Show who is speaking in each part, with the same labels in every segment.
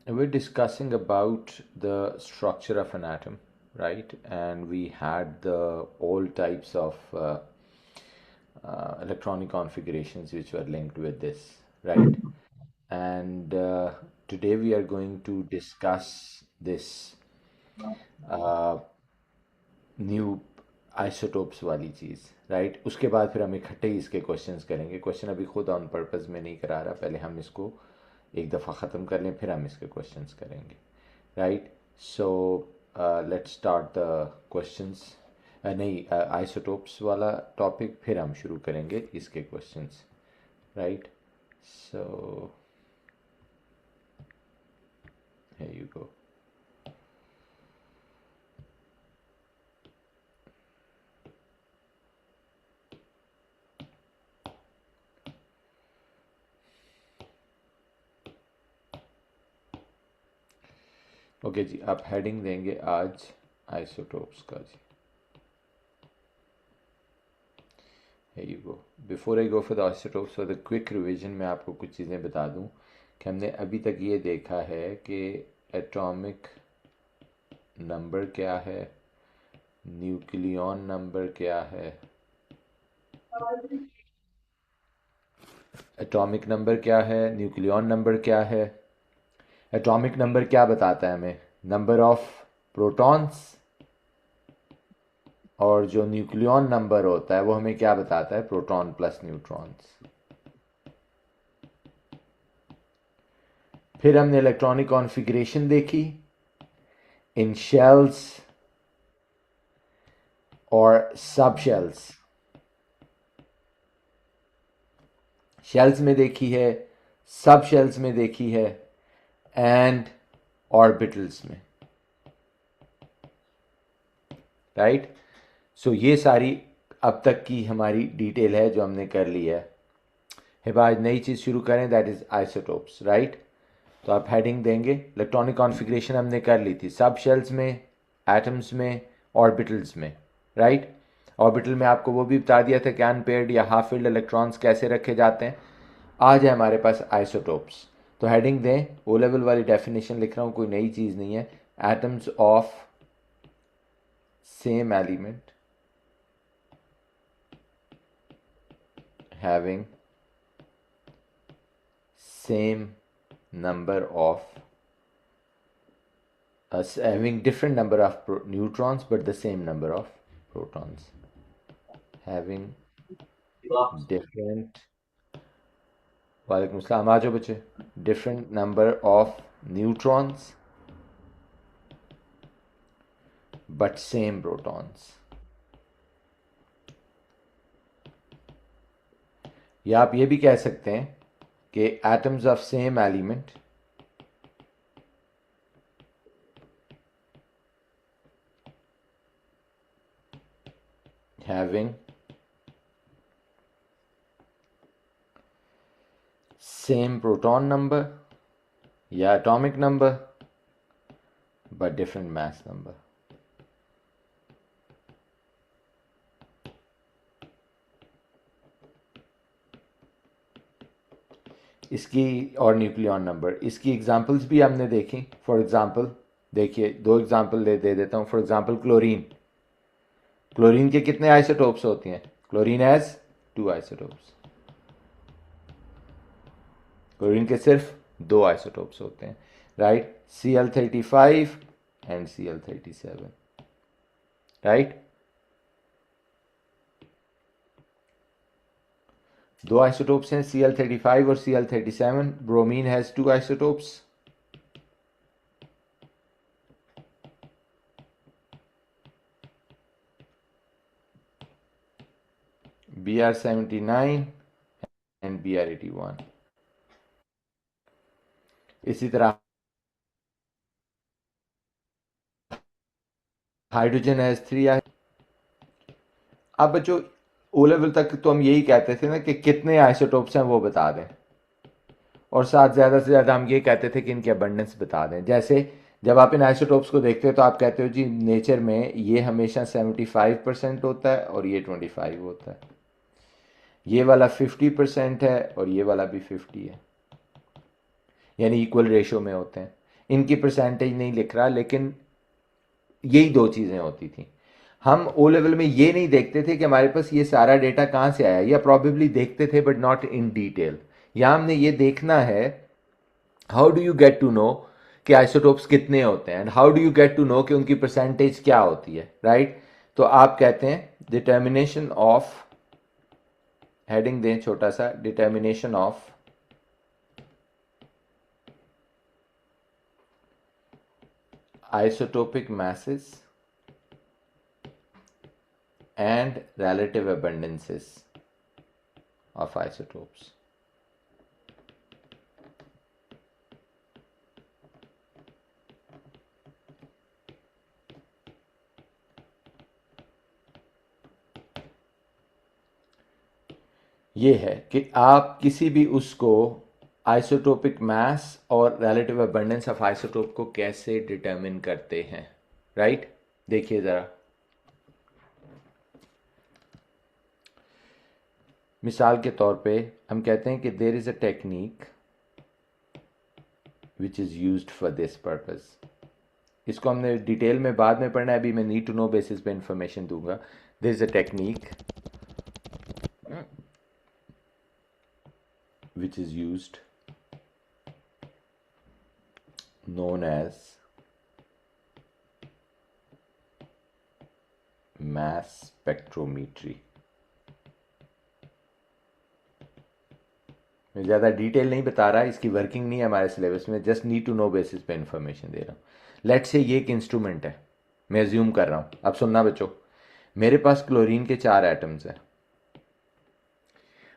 Speaker 1: we're discussing about the structure of an atom, right? And we had the all types of electronic configurations which were linked with this, right? And today we are going to discuss this uh, new isotopes वाली चीज़, right? उसके बाद फिर हम इकट्ठे ही इसके questions करेंगे। Question अभी खुद ऑन पर्पस में नहीं करा रहा, पहले हम इसको एक दफ़ा ख़त्म कर लें, फिर हम इसके क्वेश्चंस करेंगे, right? So let's start the questions. नहीं, आइसोटोप्स वाला टॉपिक फिर हम शुरू करेंगे इसके questions, right? So here you go. Okay जी, आप हेडिंग देंगे आज आइसोटोप्स का जी। Here you go. Before I go for the isotopes, for the quick revision मैं आपको कुछ चीज़ें बता दूं कि हमने अभी तक ये देखा है कि एटॉमिक नंबर क्या है, न्यूक्लियॉन नंबर क्या है, एटॉमिक नंबर क्या है, न्यूक्लियॉन नंबर क्या है। एटॉमिक नंबर क्या बताता है हमें? Number of protons. और जो न्यूक्लियॉन नंबर होता है वो हमें क्या बताता है? Proton plus neutrons. फिर हमने इलेक्ट्रॉनिक कॉन्फ़िगरेशन देखी इन शेल्स और सब शेल्स। शेल्स में देखी है, सब शेल्स में देखी है, एंड ऑर्बिटल्स में, राइट? सो ये सारी अब तक की हमारी डिटेल है जो हमने कर ली है। आज नई चीज़ शुरू करें, दैट इज़ आइसोटोप्स, राइट? तो आप हेडिंग देंगे, इलेक्ट्रॉनिक कॉन्फ़िगरेशन हमने कर ली थी सब शेल्स में, एटम्स में, ऑर्बिटल्स में, राइट? ऑर्बिटल में आपको वो भी बता दिया था कि अनपेयर्ड या हाफ फील्ड इलेक्ट्रॉन्स कैसे रखे जाते हैं। आज है हमारे पास आइसोटोप्स। तो हेडिंग दें, ओ लेवल वाली डेफिनेशन लिख रहा हूँ, कोई नई चीज़ नहीं है। Atoms of same element having same number of having different number of neutrons but the same number of protons, having different, वालेकुम अस्सलाम, आ जाओ बच्चे, different number of neutrons but same protons। या आप ये भी कह सकते हैं कि atoms of same element having same proton number या atomic number but different mass number। इसकी और न्यूक्लियॉन नंबर, इसकी एग्जांपल्स भी हमने देखी। फॉर एग्जांपल देखिए, दो एग्जांपल दे देता हूँ। For example chlorine. क्लोरीन के कितने आइसोटोप्स होती हैं? Chlorine has 2 isotopes. क्लोरीन के सिर्फ 2 आइसोटोप्स होते हैं, right? Cl35 and Cl37, right? 2 isotopes हैं, Cl35 और Cl37। Bromine has 2 isotopes, Br79 and Br81। इसी तरह हाइड्रोजन हैज़ 3। अब बच्चों, ओ लेवल तक तो हम यही कहते थे ना कि कितने आइसोटोप्स हैं वो बता दें, और साथ ज़्यादा से ज़्यादा हम ये कहते थे कि इनकी अबंडेंस बता दें। जैसे जब आप इन आइसोटोप्स को देखते हो तो आप कहते हो जी नेचर में ये हमेशा 75% होता है और ये 25 होता है, ये वाला 50% है और ये वाला भी 50 है, यानी इक्वल रेशो में होते हैं। इनकी परसेंटेज नहीं लिख रहा, लेकिन यही दो चीज़ें होती थी। हम ओ लेवल में ये नहीं देखते थे कि हमारे पास ये सारा डेटा कहाँ से आया, या प्रॉबेबली देखते थे बट नॉट इन डिटेल। यहाँ हमने ये देखना है how do you get to know कि आइसोटोप्स कितने होते हैं, and how do you get to know कि उनकी परसेंटेज क्या होती है, राइट? तो आप कहते हैं डिटर्मिनेशन ऑफ, हेडिंग दें छोटा सा, determination of isotopic masses and relative abundances of isotopes. ये है कि आप किसी भी उसको आइसोटोपिक मास और रिलेटिव अबंडेंस ऑफ आइसोटोप को कैसे डिटरमिन करते हैं, राइट? देखिए ज़रा, मिसाल के तौर पे हम कहते हैं कि there is a technique which is used for this purpose. इसको हमने डिटेल में बाद में पढ़ना है, अभी मैं नीड टू नो बेसिस पे इंफॉर्मेशन दूंगा। There is a technique which is used known as mass spectrometry। मैं ज़्यादा डिटेल नहीं बता रहा, इसकी वर्किंग नहीं है हमारे सिलेबस में, just need to know basis पे इंफॉर्मेशन दे रहा हूँ। लेट्स से ये एक इंस्ट्रूमेंट है, मैं अज्यूम कर रहा हूँ, अब सुनना बच्चों। मेरे पास क्लोरीन के 4 एटम्स हैं।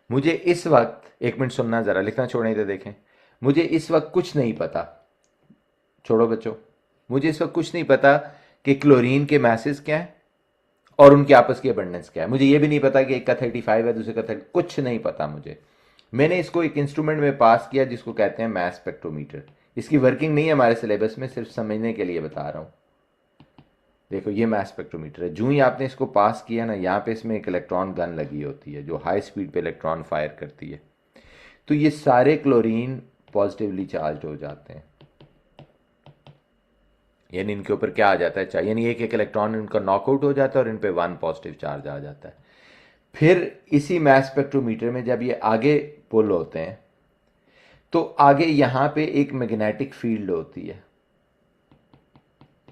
Speaker 1: मुझे इस वक्त, एक मिनट सुनना ज़रा, लिखना छोड़ नहीं तो देखें। मुझे इस वक्त कुछ नहीं पता, छोड़ो बच्चों, मुझे इस वक्त कुछ नहीं पता कि क्लोरीन के मैसेज क्या है और उनकी आपस की अबंडेंस क्या है। मुझे ये भी नहीं पता कि एक का 35 है दूसरे का 30, कुछ नहीं पता मुझे। मैंने इसको एक इंस्ट्रूमेंट में पास किया जिसको कहते हैं मास स्पेक्ट्रोमीटर। इसकी वर्किंग नहीं है हमारे सिलेबस में, सिर्फ समझने के लिए बता रहा हूँ। देखो ये मास स्पेक्ट्रोमीटर है, जो ही आपने इसको पास किया ना, यहाँ पे इसमें एक इलेक्ट्रॉन गन लगी होती है जो हाई स्पीड पे इलेक्ट्रॉन फायर करती है। तो ये सारे क्लोरीन पॉजिटिवली चार्ज हो जाते हैं, यानी इनके ऊपर क्या आ जाता है, यानी एक एक इलेक्ट्रॉन इनका नॉकआउट हो जाता है और इन पे 1 पॉजिटिव चार्ज आ जाता है। फिर इसी मास स्पेक्ट्रोमीटर में जब ये आगे पुल होते हैं तो आगे यहां पे एक मैग्नेटिक फील्ड होती है।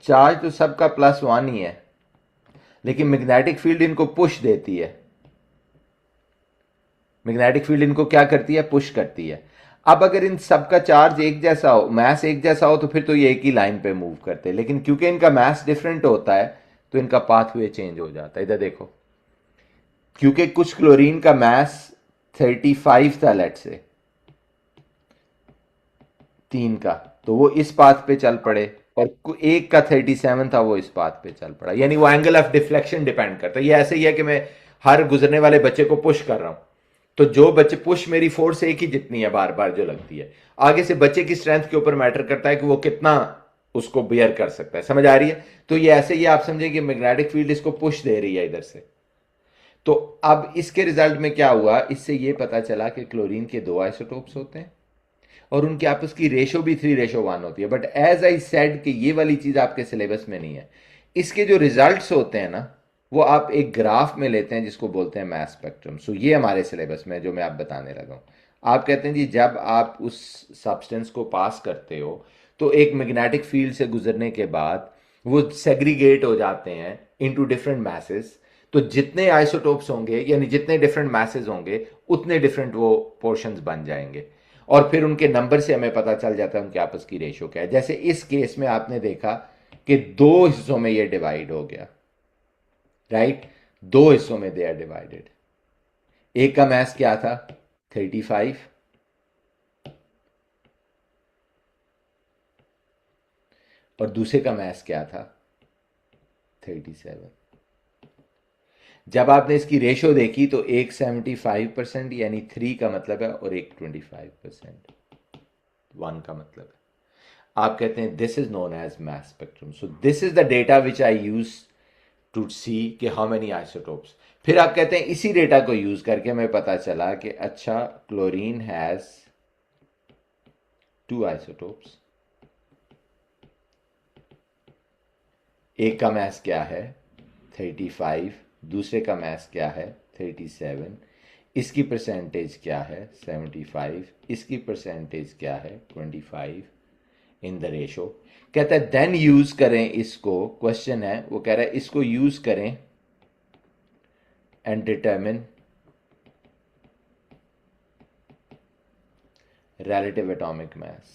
Speaker 1: चार्ज तो सबका +1 ही है, लेकिन मैग्नेटिक फील्ड इनको पुश देती है। मैग्नेटिक फील्ड इनको क्या करती है, पुश करती है। अब अगर इन सबका चार्ज एक जैसा हो, मास एक जैसा हो, तो फिर तो ये एक ही लाइन पे मूव करते हैं, लेकिन क्योंकि इनका मास डिफरेंट होता है तो इनका पाथवे चेंज हो जाता है। इधर देखो, क्योंकि कुछ क्लोरीन का मास 35 था, लेट से 3 का, तो वो इस पाथ पे चल पड़े, और एक का 37 था, वो इस पाथ पे चल पड़ा। यानी वो एंगल ऑफ डिफ्लेक्शन डिपेंड करता है। ये ऐसे ही है कि मैं हर गुजरने वाले बच्चे को पुश कर रहा हूं, तो जो बच्चे पुश, मेरी फोर्स एक ही जितनी है बार बार जो लगती है, आगे से बच्चे की स्ट्रेंथ के ऊपर मैटर करता है कि वो कितना उसको बियर कर सकता है। समझ आ रही है? तो ये ऐसे ही आप समझे कि मैग्नेटिक फील्ड इसको पुश दे रही है इधर से। तो अब इसके रिजल्ट में क्या हुआ, इससे ये पता चला कि क्लोरीन के 2 आइसोटोप्स होते हैं और उनकी आपस की रेशो भी 3:1 होती है। बट एज आई सेड कि ये वाली चीज आपके सिलेबस में नहीं है। इसके जो रिजल्ट्स होते हैं ना, वो आप एक ग्राफ में लेते हैं जिसको बोलते हैं मास स्पेक्ट्रम। सो ये हमारे सिलेबस में जो मैं आप बताने लगा हूं। आप कहते हैं जी जब आप उस सब्सटेंस को पास करते हो तो एक मैग्नेटिक फील्ड से गुजरने के बाद वो सेग्रीगेट हो जाते हैं इनटू डिफरेंट मैसेस। तो जितने आइसोटोप्स होंगे, यानी जितने डिफरेंट मैसेज होंगे, उतने डिफरेंट वो पोर्शंस बन जाएंगे, और फिर उनके नंबर से हमें पता चल जाता है उनके आपस की रेशो क्या है। जैसे इस केस में आपने देखा कि 2 हिस्सों में ये डिवाइड हो गया, राइट? 2 हिस्सों में दे आर डिवाइडेड। एक का मैस क्या था, 35, और दूसरे का मैस क्या था, 37। जब आपने इसकी रेशो देखी तो एक 75% यानी 3 का मतलब है, और एक 25% 1 का मतलब है। आप कहते हैं this is known as mass spectrum. So this is the data which I use to see कि हाउ मेनी आइसोटोप्स। फिर आप कहते हैं इसी डेटा को यूज करके हमें पता चला कि अच्छा, क्लोरीन हैज 2 आइसोटोप्स एक का मास क्या है 35, दूसरे का मास क्या है 37, इसकी परसेंटेज क्या है 75, इसकी परसेंटेज क्या है 25 इन द रेशो। कहता है देन यूज करें इसको, क्वेश्चन है वो कह रहा है इसको यूज करें and determine relative atomic mass।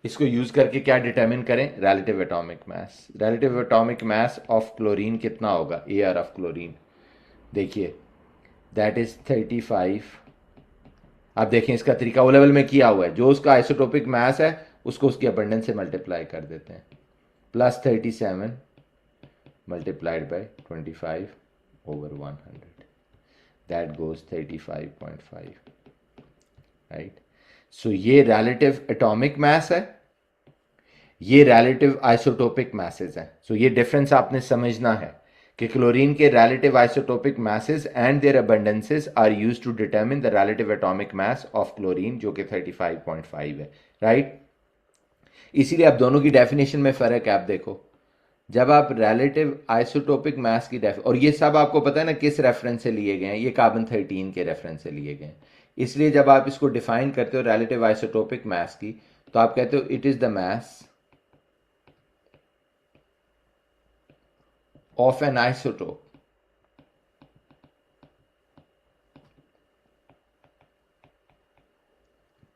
Speaker 1: इसको यूज करके क्या डिटरमिन करें, relative atomic mass। relative atomic mass of chlorine कितना होगा, AR ऑफ क्लोरीन देखिए दैट इज 35। आप देखें इसका तरीका ओ लेवल में किया हुआ है, जो उसका आइसोटोपिक मास है उसको उसकी अबंडेंस से मल्टीप्लाई कर देते हैं, plus 37 multiplied by 25 over 100, that goes 35.5, right? So ये relative atomic mass है, ये relative isotopic masses हैं। So ये difference आपने समझना है कि क्लोरीन के relative isotopic masses and their abundances are used to determine the relative atomic mass of chlorine जो कि 35.5 है, right? इसीलिए आप दोनों की डेफिनेशन में फर्क है। आप देखो जब आप रिलेटिव आइसोटोपिक मास की और ये सब आपको पता है ना किस रेफरेंस से लिए गए हैं, ये कार्बन 13 के रेफरेंस से लिए गए हैं। इसलिए जब आप इसको डिफाइन करते हो रिलेटिव आइसोटोपिक मास की, तो आप कहते हो it is the mass of N isotope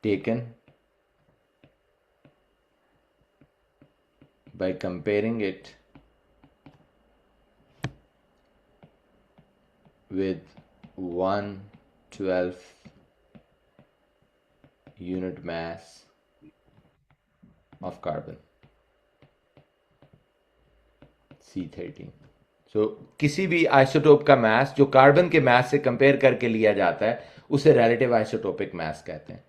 Speaker 1: taken by comparing it with 1/12 unit mass of carbon C13। सो किसी भी आइसोटोप का मास जो कार्बन के मास से कंपेयर करके लिया जाता है उसे रिलेटिव आइसोटोपिक मास कहते हैं।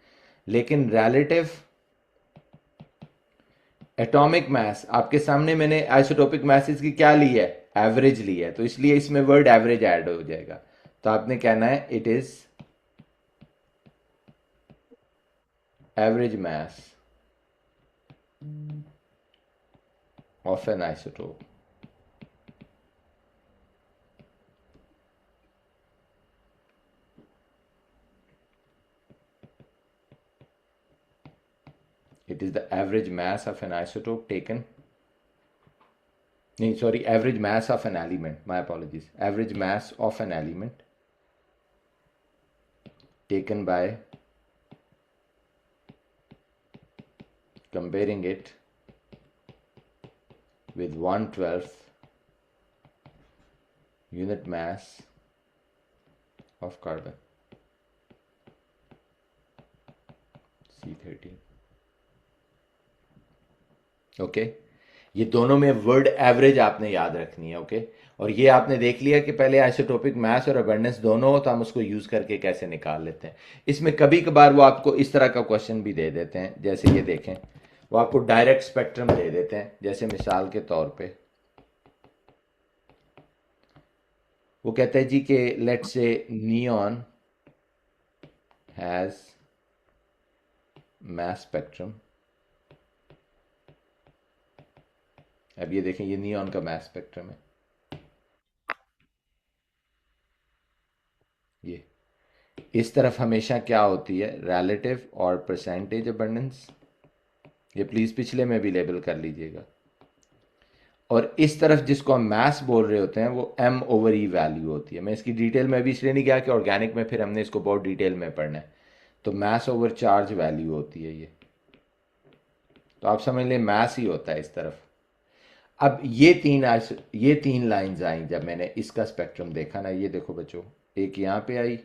Speaker 1: लेकिन रिलेटिव एटॉमिक मास, आपके सामने मैंने आइसोटोपिक मासेस की क्या ली है, एवरेज ली है, तो इसलिए इसमें वर्ड एवरेज ऐड हो जाएगा। तो आपने कहना है it is average mass of N isotope. It is the average mass of an isotope taken, no, sorry, average mass of an element, my apologies, average mass of an element taken by comparing it with 1/12 unit mass of carbon C13। Okay ये दोनों में word average आपने याद रखनी है। Okay और ये आपने देख लिया कि पहले आइसोटोपिक मास और अबंडेंस दोनों हो तो हम उसको यूज करके कैसे निकाल लेते हैं। इसमें कभी कभार वो आपको इस तरह का क्वेश्चन भी दे देते हैं, जैसे ये देखें वो आपको डायरेक्ट स्पेक्ट्रम दे देते हैं। जैसे मिसाल के तौर पे वो कहते हैं जी कि let's say neon has mass spectrum. अब ये देखें ये नियॉन का मास स्पेक्ट्रम है, ये इस तरफ हमेशा क्या होती है रिलेटिव और परसेंटेज अबंडेंस, ये प्लीज पिछले में भी लेबल कर लीजिएगा। और इस तरफ जिसको हम मास बोल रहे होते हैं वो m/e वैल्यू होती है। मैं इसकी डिटेल में भी इसलिए नहीं गया कि ऑर्गेनिक में फिर हमने इसको बहुत डिटेल में पढ़ना है। तो मास ओवर चार्ज वैल्यू होती है ये, तो आप समझ लें मास ही होता है इस तरफ। अब ये तीन लाइंस आई जब मैंने इसका स्पेक्ट्रम देखा ना, ये देखो बच्चों, एक यहां पे आई,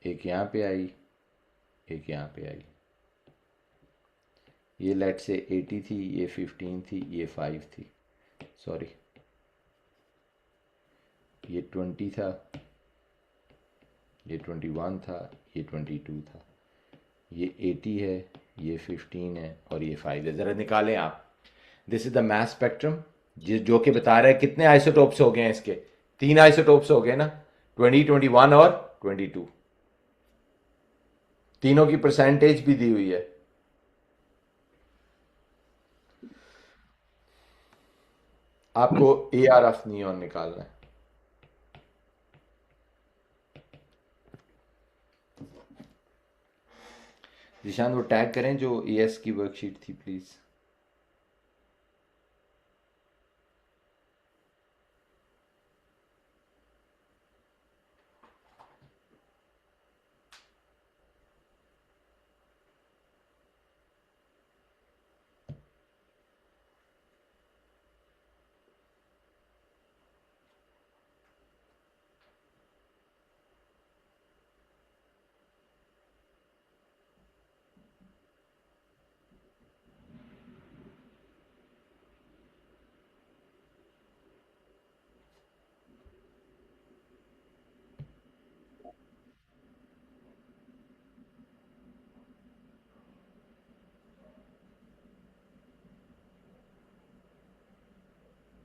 Speaker 1: एक यहां पे आई, एक यहां पे आई। ये लेट से 80 थी, ये 15 थी, ये 5 थी, सॉरी ये 20 था, ये 21 था, ये 22 था, ये 80 है, ये 15 है और ये 5 है। ज़रा निकालें आप। This is the mass spectrum जो कि बता रहा है कितने आइसोटोप्स हो गए हैं इसके। तीन आइसोटोप्स हो गए ना, 20, 21 और 22। तीनों की परसेंटेज भी दी हुई है। आपको ए आर एफ नियॉन निकालना है। जिशान वो टैग करें जो ए एस की वर्कशीट थी प्लीज।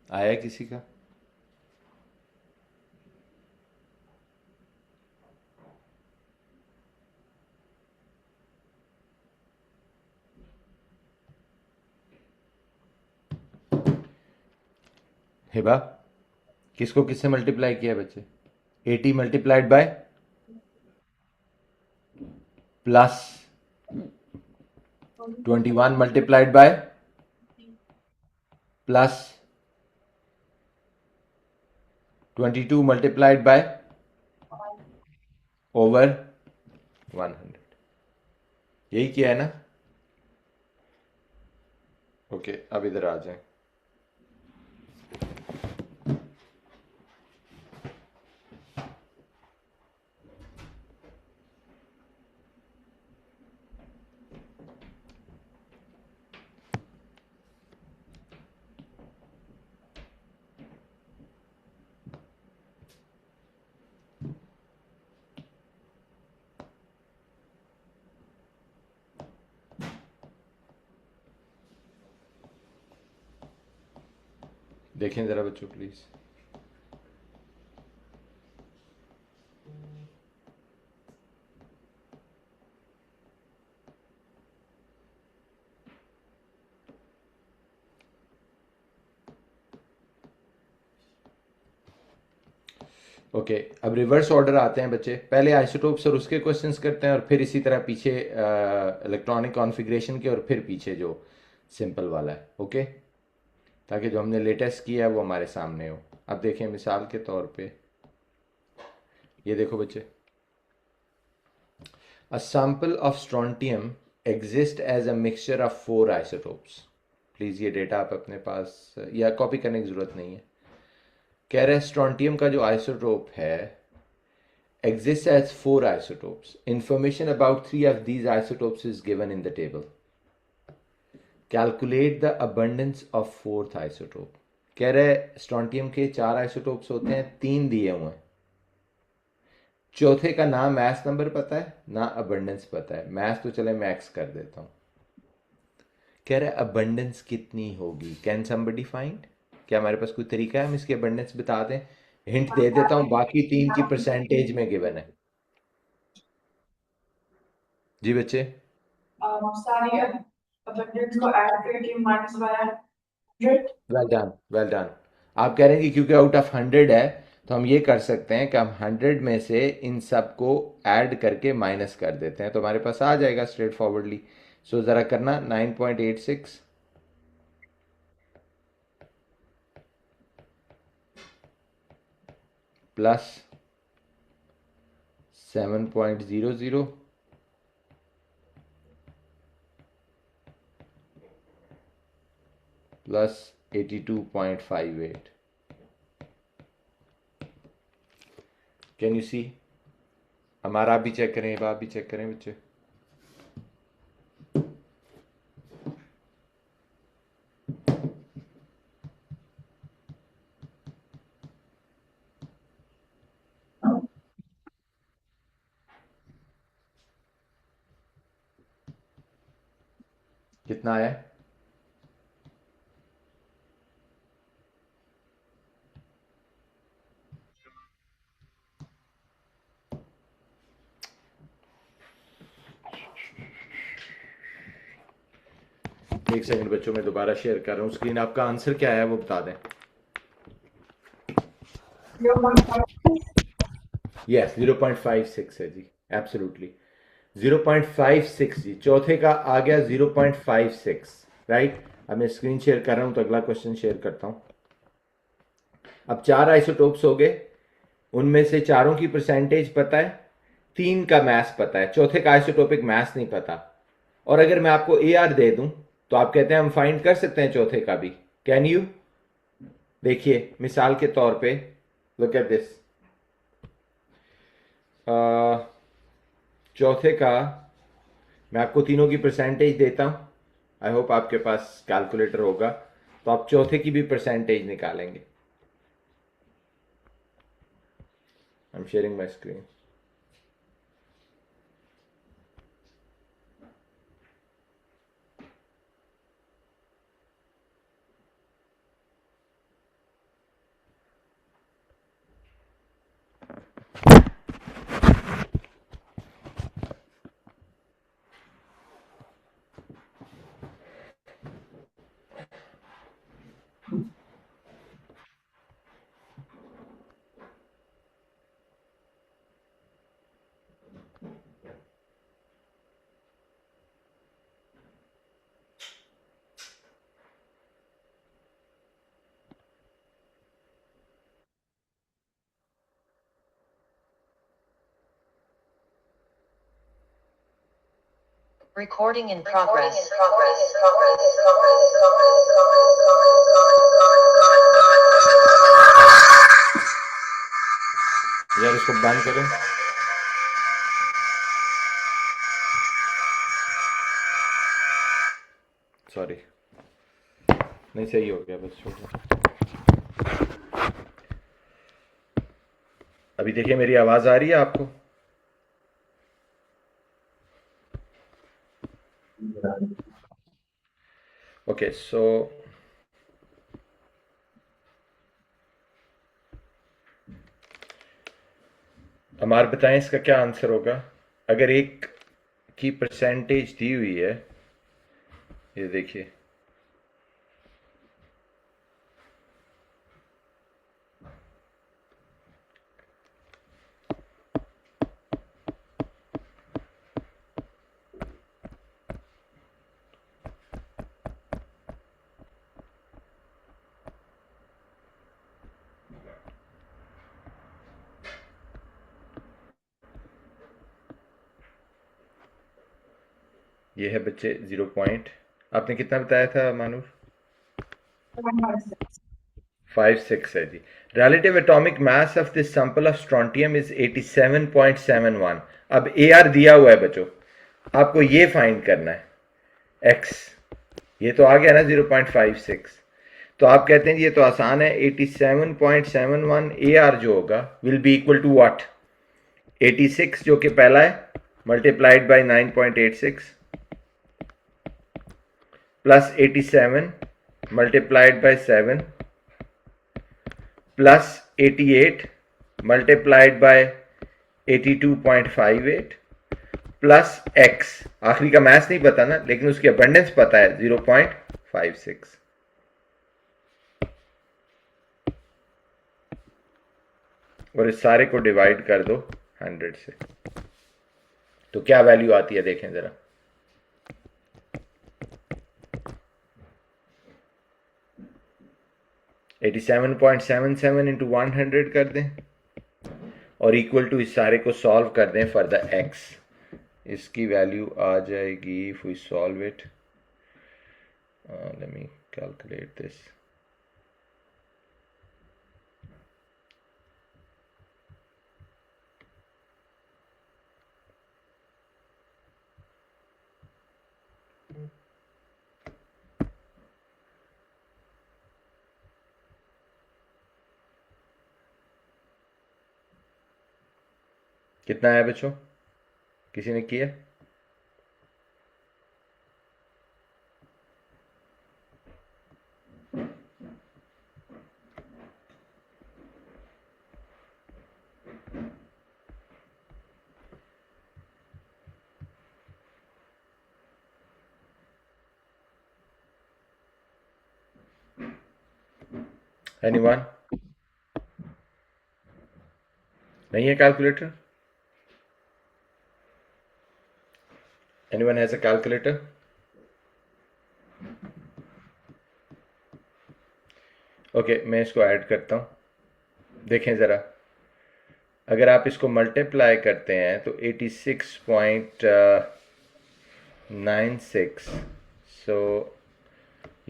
Speaker 1: आया किसी का? हिबा, किसको किससे मल्टीप्लाई किया है बच्चे? 80 multiplied by plus 21 multiplied by plus 22 multiplied by over 100। यही किया है ना? ओके, अब इधर आ जाए। देखें जरा बच्चों प्लीज। ओके, अब रिवर्स ऑर्डर आते हैं बच्चे। पहले आइसोटोप्स और उसके क्वेश्चंस करते हैं और फिर इसी तरह पीछे इलेक्ट्रॉनिक कॉन्फ़िगरेशन के और फिर पीछे जो सिंपल वाला है। ओके, ताकि जो हमने लेटेस्ट किया है वो हमारे सामने हो। अब देखें मिसाल के तौर पे, ये देखो बच्चे, a sample of strontium exist as a mixture of four isotopes. Please ये डेटा आप अपने पास या कॉपी करने की ज़रूरत नहीं है। कह रहे हैं स्ट्रोंटियम का जो आइसोटोप है exists as four isotopes. Information about three of these isotopes is given in the table. Calculate the abundance of fourth isotope. कह रहे स्ट्रोंटियम के चार आइसोटोप्स होते हैं, तीन दिए हुए हैं। चौथे का ना मैथ नंबर पता है ना अबंडेंस पता है। मैथ तो चले मैं एक्स कर देता हूं। कह रहे अबंडेंस कितनी होगी, कैन समबडी फाइंड? क्या हमारे पास कोई तरीका है हम इसकी अबंडेंस बता दें? हिंट दे देता हूं, बाकी तीन की परसेंटेज में गिवन है। जी बच्चे, सारी अबंडेंस को ऐड करके minus by 100। Well done, well done. आप कह रहे हैं कि क्योंकि आउट ऑफ 100 है तो हम ये कर सकते हैं कि हम 100 में से इन सब को ऐड करके माइनस कर देते हैं तो हमारे पास आ जाएगा स्ट्रेट फॉरवर्डली। सो ज़रा करना 9.86 plus 7.00 plus 82.58। Can you see? हमारा आप भी चेक करें, आप भी चेक करें बच्चे। कितना आया? एक सेकंड बच्चों, मैं दोबारा शेयर कर रहा हूँ स्क्रीन। आपका आंसर क्या है वो बता दें। यस, 0.56 है जी, एब्सोल्युटली 0.56 जी। चौथे का आ गया 0.56, राइट। अब मैं स्क्रीन शेयर कर रहा हूँ तो अगला क्वेश्चन शेयर करता हूँ। अब 4 आइसोटोप्स हो गए, उनमें से चारों की परसेंटेज पता है, 3 का मास पता है, चौथे का आइसोटोपिक मास नहीं पता। और अगर मैं आपको ए आर दे दूं तो आप कहते हैं हम फाइंड कर सकते हैं चौथे का भी। Can you? देखिए मिसाल के तौर पे, लुक एट दिस। चौथे का मैं आपको तीनों की परसेंटेज देता हूं। आई होप आपके पास कैलकुलेटर होगा, तो आप चौथे की भी परसेंटेज निकालेंगे। I am sharing my screen.
Speaker 2: Recording in progress.
Speaker 1: यार इसको बंद करें। सॉरी, नहीं सही हो गया, बस छोड़ो। अभी देखिए मेरी आवाज आ रही है आपको? ओके, सो हमार बताएं इसका क्या आंसर होगा। अगर एक की परसेंटेज दी हुई है, ये देखिए, ये है बच्चे 0 पॉइंट, आपने कितना बताया था मानूर? 56 है जी। Relative atomic mass of this sample of strontium is 87.71। अब ए आर दिया हुआ है बच्चों, आपको ये फाइंड करना है एक्स। ये तो आ गया ना 0.56, तो आप कहते हैं ये तो आसान है। 87.71 ए आर जो होगा will be equal to what? 86 जो कि पहला है, multiplied by 9.86 plus 87 multiplied by 7 plus 88 multiplied by 82.58 plus X. आखिरी का मैथ्स नहीं पता ना, लेकिन उसकी अबंडेंस पता है 0.56। और इस सारे को डिवाइड कर दो 100 से, तो क्या वैल्यू आती है देखें जरा। 87.77 इंटू 100 कर दें और इक्वल टू इस सारे को सॉल्व कर दें फॉर द एक्स। इसकी वैल्यू आ जाएगी, if we solve it, let me calculate this. कितना है बच्चों, किसी ने किया? एनीवन? नहीं है calculator? Anyone has a calculator? Okay, मैं इसको ऐड करता हूँ, देखें ज़रा। अगर आप इसको मल्टीप्लाई करते हैं तो 86.96, so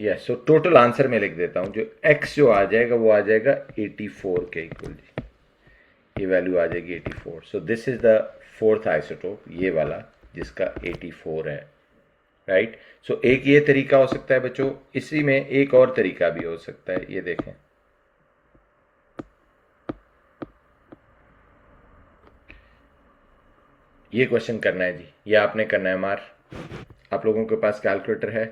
Speaker 1: yes, so total answer में लिख देता हूँ, जो एक्स जो आ जाएगा वो आ जाएगा 84 के इक्वल जी। ये वैल्यू आ जाएगी 84। सो this is the fourth isotope, ये वाला जिसका 84 है, राइट। सो एक ये तरीका हो सकता है बच्चों, इसी में एक और तरीका भी हो सकता है, ये देखें। ये क्वेश्चन करना है जी, ये आपने करना है मार। आप लोगों के पास कैलकुलेटर है?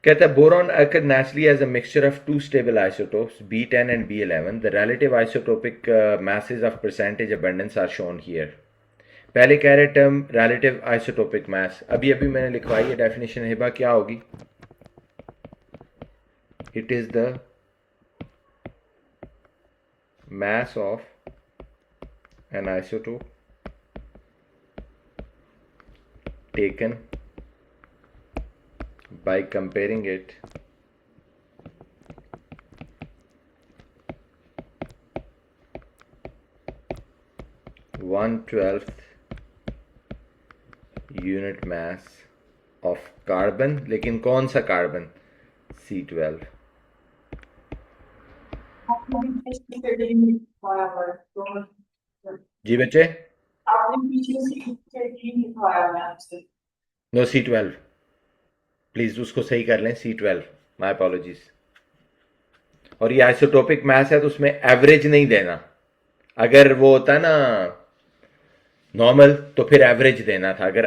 Speaker 1: कहता है boron occur naturally as a mixture of two stable isotopes B10 and B11. The relative isotopic masses of percentage abundance are shown here. पहले कह रहे टर्म relative isotopic mass, अभी अभी मैंने लिखवाई है डेफिनेशन, हिबा क्या होगी? It is the mass of an isotope taken by comparing it one twelfth unit mass of carbon, लेकिन कौन सा कार्बन? C12। जी बच्चे, नो C12, प्लीज उसको सही कर लें, C12, माय अपोलॉजीज। और ये आइसोटोपिक मास है तो उसमें एवरेज नहीं देना, अगर वो होता ना नॉर्मल तो फिर एवरेज देना था। अगर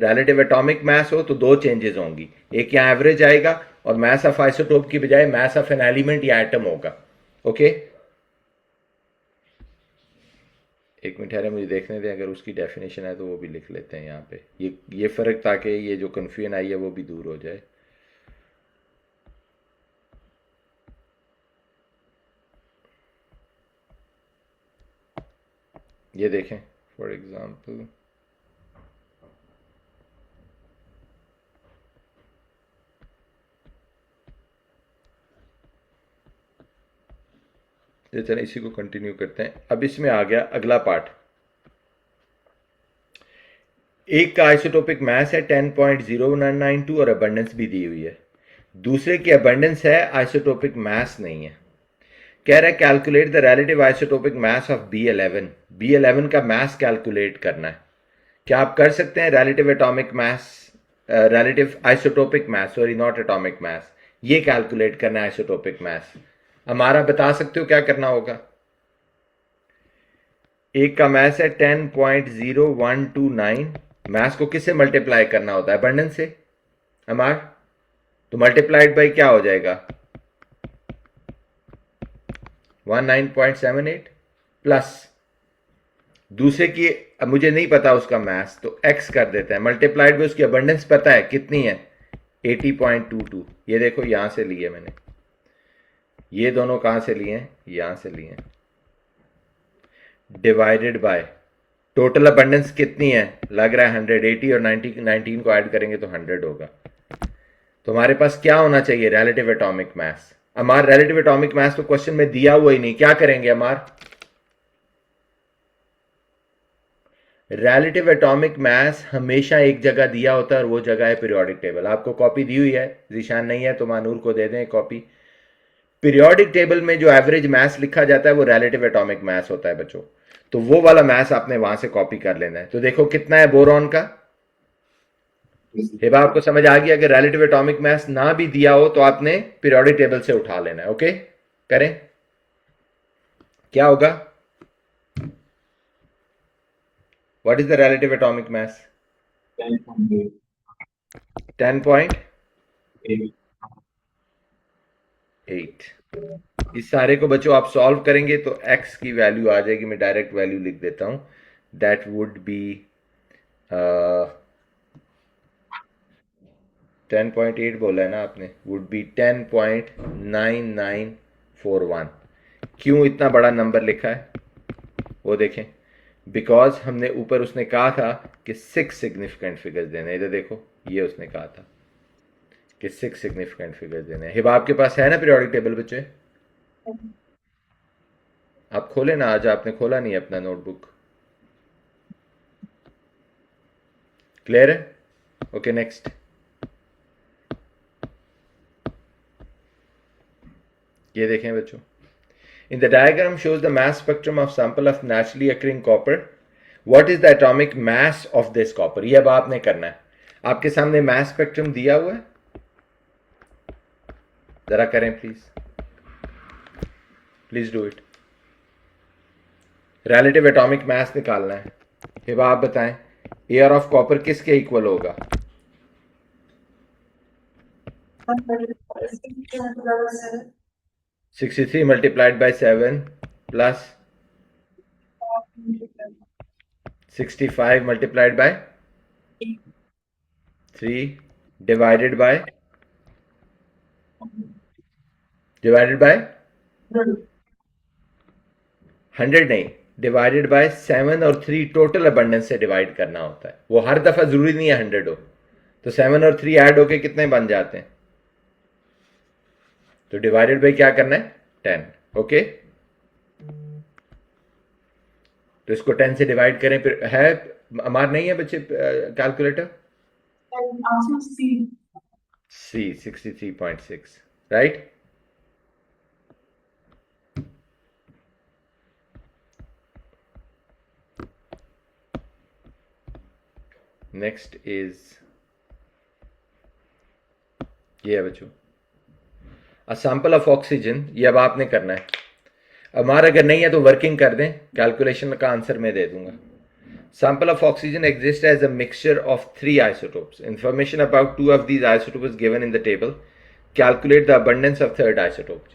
Speaker 1: रिलेटिव एटॉमिक मास हो तो दो चेंजेस होंगी, एक यहाँ एवरेज आएगा और मास ऑफ आइसोटोप की बजाय मास ऑफ एन एलिमेंट या एटम होगा। ओके, एक मिनट ठहरे, मुझे देखने दें, अगर उसकी डेफिनेशन है तो वो भी लिख लेते हैं यहाँ पे, ये फर्क, ताकि ये जो कन्फ्यूजन आई है वो भी दूर हो जाए। ये देखें फॉर एग्जांपल, ये चलें इसी को कंटिन्यू करते हैं। अब इसमें आ गया अगला पार्ट। एक का आइसोटोपिक मास है 10.0192 और अबंडेंस भी दी हुई है, दूसरे की अबंडेंस है, आइसोटोपिक मास नहीं है। कह रहा है calculate the relative isotopic mass of B11। B11 का मास कैलकुलेट करना है। क्या आप कर सकते हैं? Relative atomic mass, relative isotopic mass, sorry not atomic mass, ये कैलकुलेट करना है आइसोटोपिक मास। हमारा बता सकते हो क्या करना होगा? एक का मास है 10.0129, मास को किससे मल्टीप्लाई करना होता है? अबंडेंस से, हमार, तो मल्टीप्लाइड बाई क्या हो जाएगा? 19.78 प्लस दूसरे की, अब मुझे नहीं पता उसका मास, तो x कर देते हैं, मल्टीप्लाइड में उसकी अबंडेंस पता है कितनी है, 80.22। ये देखो यहां से लिए मैंने, ये दोनों कहां से लिए हैं? यहां से लिए हैं, डिवाइडेड बाय टोटल अबंडेंस कितनी है? लग रहा है 100, 80 और 90, 19 को ऐड करेंगे तो 100 होगा। तो हमारे पास क्या होना चाहिए? रिलेटिव एटॉमिक मास। हमारा रिलेटिव एटॉमिक मास तो क्वेश्चन में दिया हुआ ही नहीं, क्या करेंगे हमारा? रिलेटिव एटॉमिक मास हमेशा एक जगह दिया होता है और वो जगह है पीरियोडिक टेबल। आपको कॉपी दी हुई है, जीशान नहीं है तो मानूर को दे दें कॉपी। पीरियोडिक टेबल में जो एवरेज मास लिखा जाता है वो रिलेटिव एटॉमिक मास होता है बच्चों, तो वो वाला मास आपने वहां से कॉपी कर लेना है। तो देखो कितना है बोरॉन का, हेबा आपको समझ आ गया? अगर रिलेटिव एटॉमिक मास ना भी दिया हो तो आपने पीरियोडिक टेबल से उठा लेना है। ओके, करें, क्या होगा? What is the relative atomic मास? 10.8। इस सारे को बच्चों आप सॉल्व करेंगे तो x की वैल्यू आ जाएगी, मैं डायरेक्ट वैल्यू लिख देता हूं, दैट वुड बी 10.8 बोला है ना आपने, वुड बी 10.9941। क्यों इतना बड़ा नंबर लिखा है वो देखें, बिकॉज हमने ऊपर उसने कहा था कि 6 सिग्निफिकेंट फिगर्स देने, इधर देखो ये उसने कहा था कि 6 सिग्निफिकेंट फिगर्स देने हैं। हिबा आपके पास है ना पीरियोडिक टेबल बच्चे? आप खोले ना, आज आपने खोला नहीं अपना नोटबुक। क्लियर है? Okay next. ये देखें बच्चों, in the diagram shows the mass spectrum of sample of naturally occurring copper. What is the atomic mass of this copper? ये अब आपने करना है। आपके सामने mass spectrum दिया हुआ है, जरा करें please do it. Relative atomic मास निकालना है। हिबा आप बताएं, एयर ऑफ कॉपर किसके इक्वल होगा? 63 multiplied by 7 plus 65 multiplied by 3 divided by 100 नहीं, डिवाइडेड बाय 7 और 3 टोटल अबंडेंस से डिवाइड करना होता है। वो हर दफा जरूरी नहीं है 100 हो, तो 7 और 3 ऐड होके कितने बन जाते हैं? तो डिवाइडेड बाय क्या करना है? 10। ओके, तो इसको 10 से डिवाइड करें। फिर है हमार नहीं है बच्चे calculator? See 63.6, right. Next is ये है बच्चों, अ सैंपल ऑफ ऑक्सीजन। ये अब आपने करना है। हमारा अगर नहीं है तो वर्किंग कर दें, कैलकुलेशन का आंसर मैं दे दूंगा। Sample of oxygen exists as a mixture of 3 isotopes. Information about 2 of these isotopes is given in the table. Calculate the abundance of third isotope.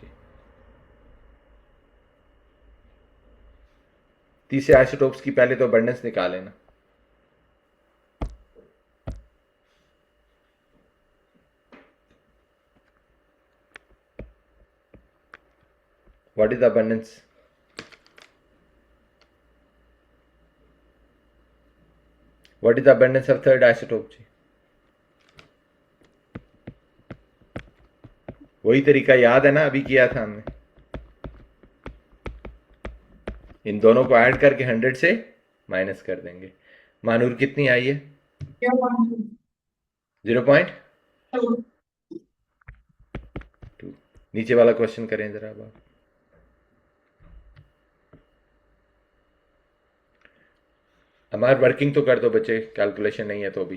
Speaker 1: तीसरे आइसोटोप्स की पहले तो abundance निकालें ना। What is the abundance? What is the abundance of third isotope? वही तरीका याद है ना, अभी किया था हमने। इन दोनों को ऐड करके 100 से माइनस कर देंगे। मानूर कितनी आई है? 0.2। नीचे वाला क्वेश्चन करें जरा अब। हमारे वर्किंग तो कर दो बच्चे, कैलकुलेशन नहीं है तो भी।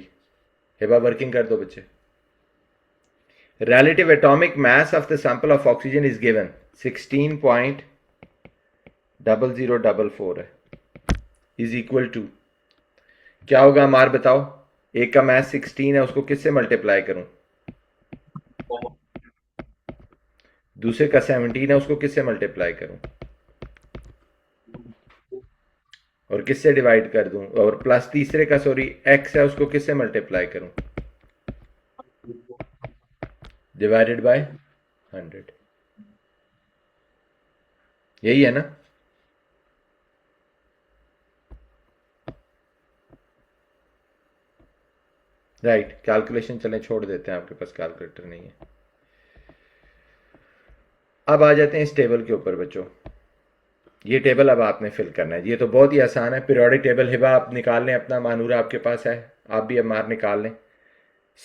Speaker 1: हिबा वर्किंग कर दो बच्चे। Relative atomic mass of the sample of oxygen is given 16.0044 है, इज इक्वल टू क्या होगा हमार बताओ? एक का मैथ 16 है, उसको किससे मल्टीप्लाई करूं? दूसरे का 17 है, उसको किससे मल्टीप्लाई करूं? और किससे डिवाइड कर दूं? और प्लस तीसरे का सॉरी एक्स है, उसको किससे मल्टीप्लाई करूं? Divided by 100। यही है ना? राइट। कैलकुलेशन चलें छोड़ देते हैं, आपके पास कैलकुलेटर नहीं है। अब आ जाते हैं इस टेबल के ऊपर बच्चों। ये टेबल अब आपने फिल करना है। ये तो बहुत ही आसान है, पीरियोडिक टेबल। हिबा आप निकाल लें अपना, मानूरा आपके पास है, आप भी अब मार निकाल लें।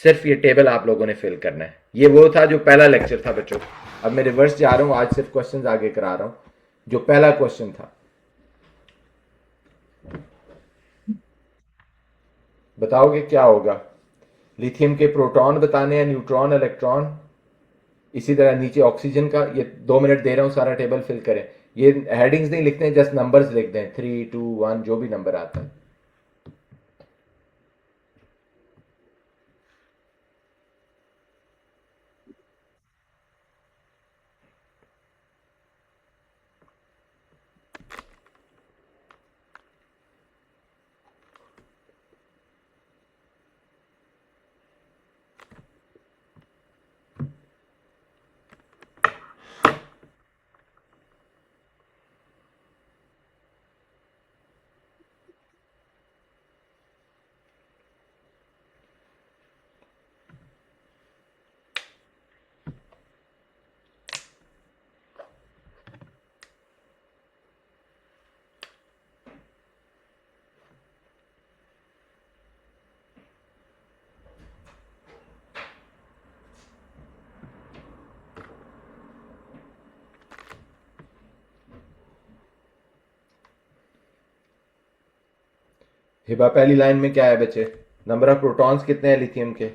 Speaker 1: सिर्फ ये टेबल आप लोगों ने फिल करना है। ये वो था जो पहला लेक्चर था बच्चों। अब मैं रिवर्स जा रहा हूं, आज सिर्फ क्वेश्चंस आगे करा रहा हूं। जो पहला क्वेश्चन था, बताओगे क्या होगा? लिथियम के प्रोटॉन बताने हैं, न्यूट्रॉन, इलेक्ट्रॉन। इसी तरह नीचे ऑक्सीजन का। ये 2 मिनट दे रहा हूं, सारा टेबल फिल करें। ये हेडिंग्स नहीं लिखते हैं, जस्ट नंबर्स लिख दें, 3, 2, 1 जो भी नंबर आता है। हिबा पहली लाइन में क्या है बच्चे? नंबर ऑफ प्रोटॉन्स कितने हैं लिथियम के?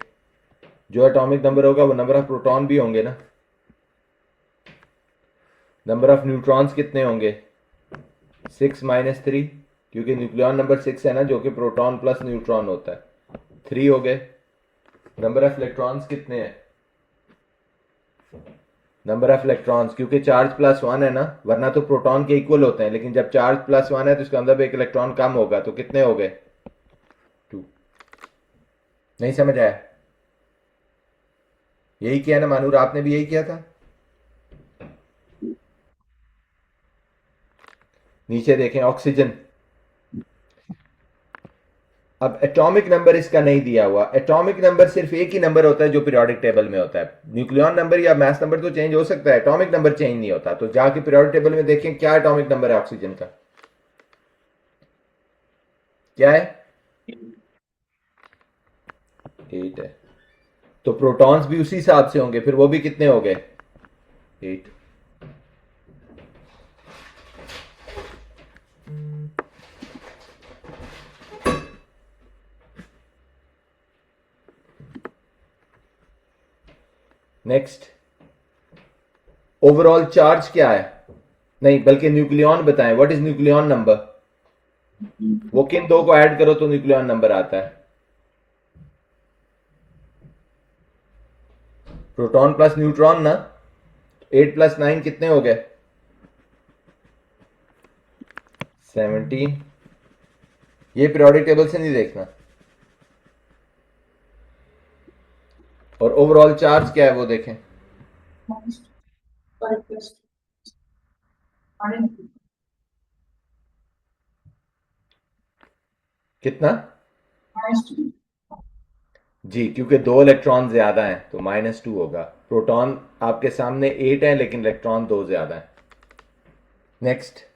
Speaker 1: जो एटॉमिक नंबर होगा वो नंबर ऑफ प्रोटॉन भी होंगे ना। नंबर ऑफ न्यूट्रॉन्स कितने होंगे? 6 - 3, क्योंकि न्यूक्लियॉन नंबर 6 है ना, जो कि प्रोटॉन प्लस न्यूट्रॉन होता है। 3 हो गए। नंबर ऑफ इलेक्ट्रॉन्स कितने हैं? नंबर ऑफ इलेक्ट्रॉन्स, क्योंकि चार्ज +1 है ना, वरना तो प्रोटॉन के इक्वल होते हैं, लेकिन जब चार्ज +1 है तो इसके अंदर भी एक इलेक्ट्रॉन कम होगा, तो कितने हो गए? 2। नहीं समझ आया? यही किया ना मानूर, आपने भी यही किया था। नीचे देखें ऑक्सीजन। अब एटॉमिक नंबर इसका नहीं दिया हुआ। एटॉमिक नंबर सिर्फ एक ही नंबर होता है जो पीरियोडिक टेबल में होता है। न्यूक्लियॉन नंबर या मास नंबर तो चेंज हो सकता है, एटॉमिक नंबर चेंज नहीं होता। तो जाके पीरियोडिक टेबल में देखें क्या एटॉमिक नंबर है ऑक्सीजन का, क्या है? 8 है। तो प्रोटॉन्स भी उसी हिसाब से होंगे, फिर वो भी कितने हो गए? 8। नेक्स्ट, ओवरऑल चार्ज क्या है? नहीं, बल्कि न्यूक्लियॉन बताएं। What is nucleon number? वो किन दो को ऐड करो तो न्यूक्लियॉन नंबर आता है? प्रोटॉन प्लस न्यूट्रॉन ना। 8 + 9 कितने हो गए? 17। ये पीरियोडिक टेबल से नहीं देखना। और ओवरऑल चार्ज क्या है वो देखें। कितना? जी, क्योंकि 2 इलेक्ट्रॉन ज्यादा हैं तो -2 होगा। प्रोटॉन आपके सामने 8 है लेकिन इलेक्ट्रॉन 2 ज्यादा है। नेक्स्ट,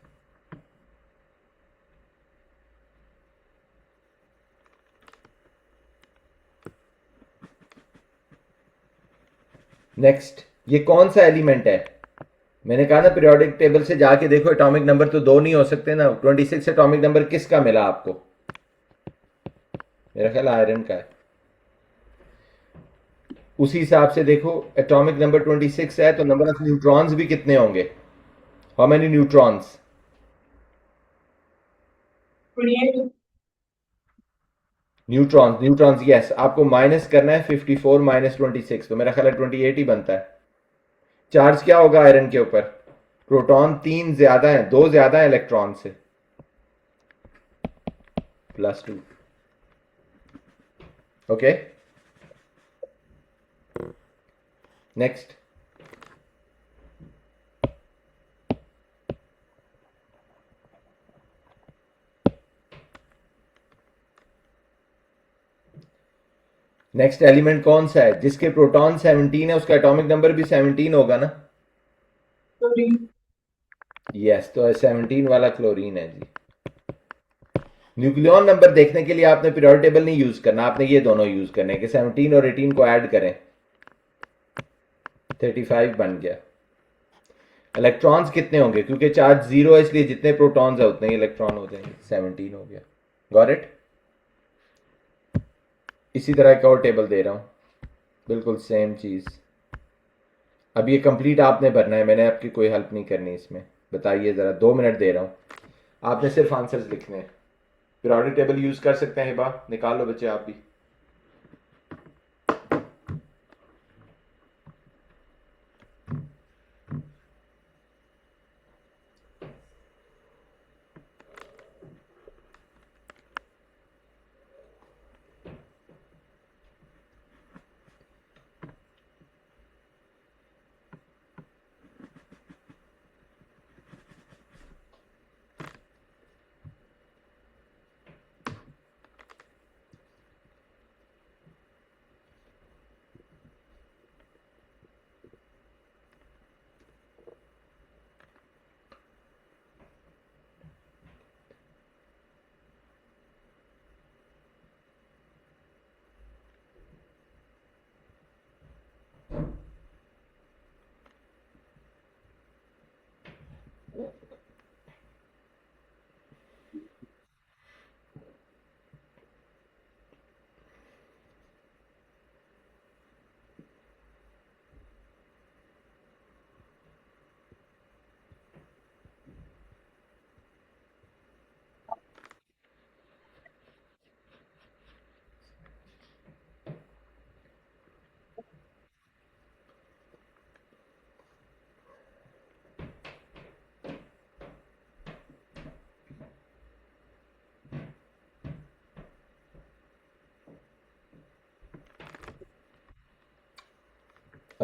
Speaker 1: नेक्स्ट, ये कौन सा एलिमेंट है? मैंने कहा ना पीरियोडिक टेबल से जाके देखो, एटॉमिक नंबर तो दो नहीं हो सकते ना। 26 एटॉमिक नंबर किसका मिला आपको? मेरा ख्याल आयरन का है। उसी हिसाब से देखो, एटॉमिक नंबर 26 है तो नंबर ऑफ न्यूट्रॉन्स भी कितने होंगे? How many neutrons? Neutrons, neutrons, yes. आपको माइनस करना है 54 - 26, तो मेरा ख्याल है 28 ही बनता है। चार्ज क्या होगा आयरन के ऊपर? प्रोटॉन 3 ज्यादा है, 2 ज्यादा है इलेक्ट्रॉन से, +2। Okay, next. नेक्स्ट एलिमेंट कौन सा है जिसके प्रोटॉन 17 है, उसका एटॉमिक नंबर भी 17 होगा ना? यस, तो 17 वाला क्लोरीन है जी। न्यूक्लियॉन नंबर देखने के लिए आपने पीरियोडिक टेबल नहीं यूज करना, आपने ये दोनों यूज करने के 17 और 18 को ऐड करें, 35 बन गया। इलेक्ट्रॉन्स कितने होंगे? क्योंकि चार्ज 0 है इसलिए जितने प्रोटॉन्स है उतने ही इलेक्ट्रॉन हो जाएंगे। 17 हो गया। Got it? इसी तरह का और टेबल दे रहा हूं, बिल्कुल सेम चीज। अब ये कंप्लीट आपने भरना है, मैंने आपकी कोई हेल्प नहीं करनी इसमें। बताइए जरा, 2 मिनट दे रहा हूं, आपने सिर्फ आंसर्स लिखने हैं। पीरियोडिक टेबल यूज कर सकते हैं हिबा, निकाल लो बच्चे आप भी।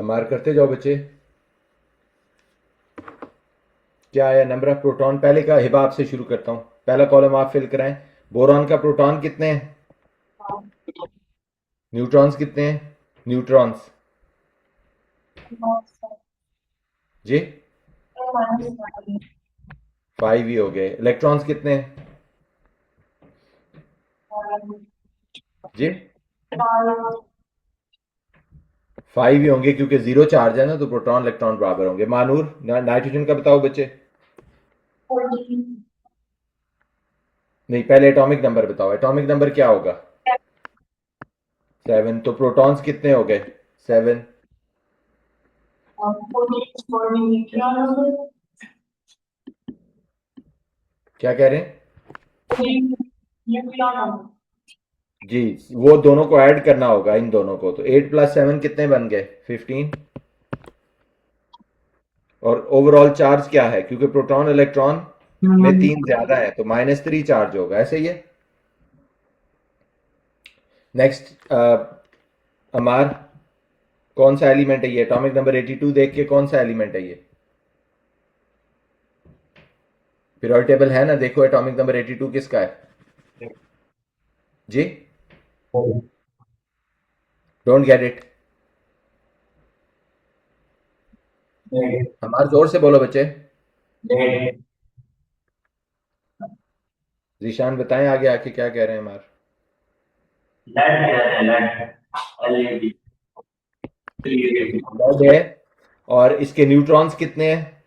Speaker 1: मार करते जाओ बच्चे। क्या आया नंबर ऑफ प्रोटॉन? पहले का हिबा आपसे शुरू करता हूं, पहला कॉलम आप फिल कराएं। बोरॉन का प्रोटॉन कितने हैं? न्यूट्रॉन्स कितने हैं? न्यूट्रॉन्स जी 5 ही हो गए। इलेक्ट्रॉन्स कितने हैं जी? 5 ही होंगे क्योंकि जीरो चार्ज है ना, तो प्रोटॉन इलेक्ट्रॉन बराबर होंगे। मानूर नाइट्रोजन का बताओ बच्चे। नहीं, पहले एटॉमिक नंबर बताओ। एटॉमिक नंबर क्या होगा? 7। तो प्रोटॉन्स कितने हो गए? 7। क्या कह रहे हैं जी? वो दोनों को ऐड करना होगा, इन दोनों को। तो 8 + 7 कितने बन गए? 15। और ओवरऑल चार्ज क्या है? क्योंकि प्रोटॉन इलेक्ट्रॉन में 3 ज्यादा है, तो -3 चार्ज होगा। ऐसे ही है। नेक्स्ट अमार, कौन सा एलिमेंट है ये? एटॉमिक नंबर 82 देख के कौन सा एलिमेंट है ये? पीरियोडिक टेबल है ना, देखो एटॉमिक नंबर 82 किसका है जी? Don't get it. हमारे जोर से बोलो बच्चे। जीशान बताएं आगे आके क्या कह रहे हैं हमारे। लेड है। और इसके न्यूट्रॉन्स कितने हैं?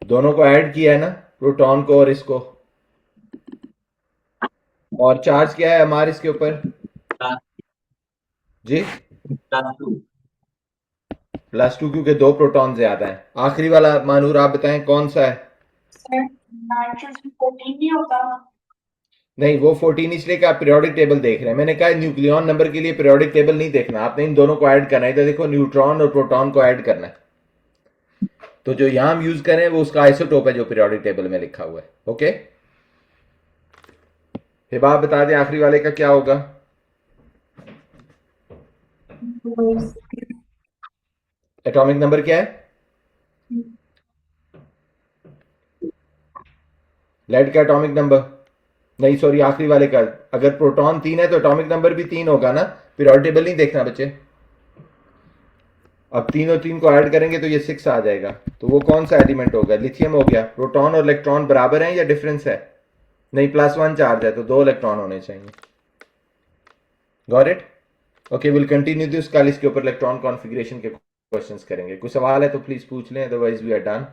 Speaker 1: दोनों को ऐड किया है ना, प्रोटॉन को और इसको। और चार्ज क्या है हमारे इसके ऊपर जी? +2, क्योंकि 2 प्रोटॉन ज्यादा है। आखिरी वाला मानूर आप बताएं कौन सा है? नहीं, वो 14 इसलिए कि आप पीरियोडिक टेबल देख रहे हैं। मैंने कहा न्यूक्लियन नंबर के लिए पीरियोडिक टेबल नहीं देखना, आपने इन दोनों को ऐड करना है। तो देखो न्यूट्रॉन और प्रोटॉन को ऐड करना है। तो जो यहां हम यूज करें वो उसका आइसोटोप है जो पीरियोडिक टेबल में लिखा हुआ है। ओके, हिबा आप बता दें आखिरी वाले का क्या होगा? एटॉमिक नंबर क्या है? लेड का एटॉमिक नंबर, नहीं सॉरी आखिरी वाले का। अगर प्रोटॉन 3 है तो एटॉमिक नंबर भी 3 होगा ना। पीरियोडिक टेबल नहीं देखना बच्चे। अब 3 और 3 को ऐड करेंगे तो ये 6 आ जाएगा। तो वो कौन सा एलिमेंट होगा? लिथियम हो गया। प्रोटॉन और इलेक्ट्रॉन बराबर हैं या डिफरेंस है? नहीं, +1 चार्ज है तो 2 इलेक्ट्रॉन होने चाहिए। Got it? Okay, will continue this. कल इसके ऊपर इलेक्ट्रॉन कॉन्फ़िगरेशन के क्वेश्चंस करेंगे। कोई सवाल है तो प्लीज पूछ लें, अदरवाइज वी आर डन।